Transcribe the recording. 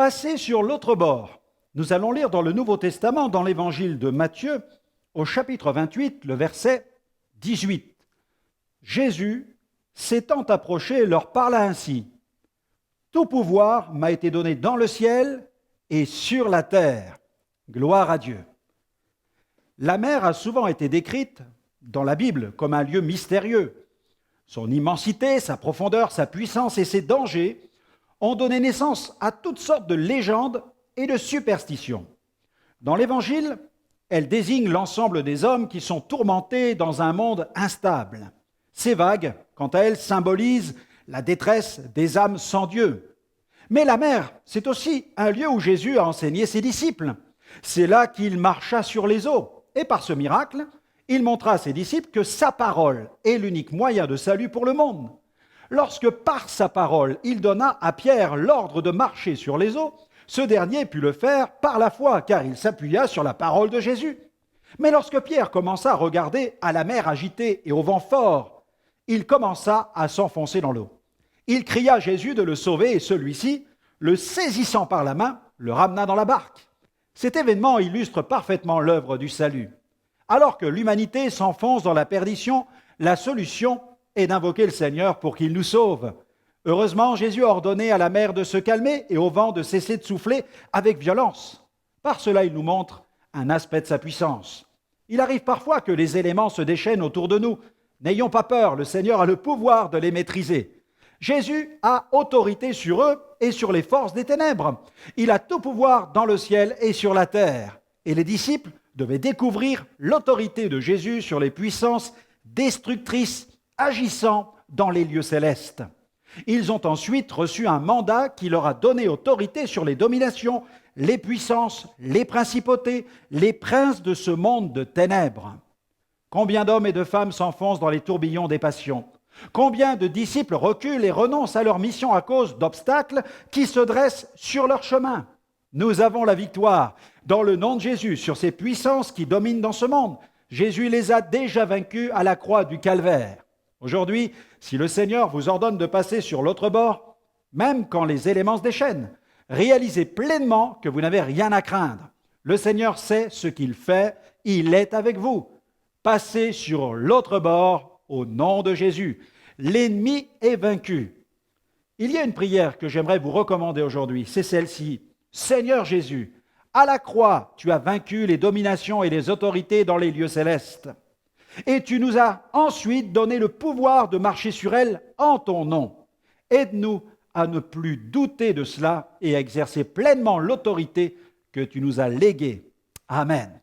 Passez sur l'autre bord. Nous allons lire dans le Nouveau Testament, dans l'évangile de Matthieu, au chapitre 28, le verset 18. Jésus, s'étant approché, leur parla ainsi. « Tout pouvoir m'a été donné dans le ciel et sur la terre. Gloire à Dieu. » La mer a souvent été décrite dans la Bible comme un lieu mystérieux. Son immensité, sa profondeur, sa puissance et ses dangers ont donné naissance à toutes sortes de légendes et de superstitions. Dans l'Évangile, elle désigne l'ensemble des hommes qui sont tourmentés dans un monde instable. Ces vagues, quant à elles, symbolisent la détresse des âmes sans Dieu. Mais la mer, c'est aussi un lieu où Jésus a enseigné ses disciples. C'est là qu'il marcha sur les eaux. Et par ce miracle, il montra à ses disciples que sa parole est l'unique moyen de salut pour le monde. Lorsque par sa parole, il donna à Pierre l'ordre de marcher sur les eaux, ce dernier put le faire par la foi, car il s'appuya sur la parole de Jésus. Mais lorsque Pierre commença à regarder à la mer agitée et au vent fort, il commença à s'enfoncer dans l'eau. Il cria à Jésus de le sauver et celui-ci, le saisissant par la main, le ramena dans la barque. Cet événement illustre parfaitement l'œuvre du salut. Alors que l'humanité s'enfonce dans la perdition, la solution est d'invoquer le Seigneur pour qu'il nous sauve. Heureusement, Jésus a ordonné à la mer de se calmer et au vent de cesser de souffler avec violence. Par cela, il nous montre un aspect de sa puissance. Il arrive parfois que les éléments se déchaînent autour de nous. N'ayons pas peur, le Seigneur a le pouvoir de les maîtriser. Jésus a autorité sur eux et sur les forces des ténèbres. Il a tout pouvoir dans le ciel et sur la terre. Et les disciples devaient découvrir l'autorité de Jésus sur les puissances destructrices agissant dans les lieux célestes. Ils ont ensuite reçu un mandat qui leur a donné autorité sur les dominations, les puissances, les principautés, les princes de ce monde de ténèbres. Combien d'hommes et de femmes s'enfoncent dans les tourbillons des passions? Combien de disciples reculent et renoncent à leur mission à cause d'obstacles qui se dressent sur leur chemin? Nous avons la victoire dans le nom de Jésus sur ces puissances qui dominent dans ce monde. Jésus les a déjà vaincus à la croix du Calvaire. Aujourd'hui, si le Seigneur vous ordonne de passer sur l'autre bord, même quand les éléments se déchaînent, réalisez pleinement que vous n'avez rien à craindre. Le Seigneur sait ce qu'il fait, il est avec vous. Passez sur l'autre bord au nom de Jésus. L'ennemi est vaincu. Il y a une prière que j'aimerais vous recommander aujourd'hui, c'est celle-ci. Seigneur Jésus, à la croix, tu as vaincu les dominations et les autorités dans les lieux célestes. Et tu nous as ensuite donné le pouvoir de marcher sur elles en ton nom. Aide-nous à ne plus douter de cela et à exercer pleinement l'autorité que tu nous as léguée. Amen.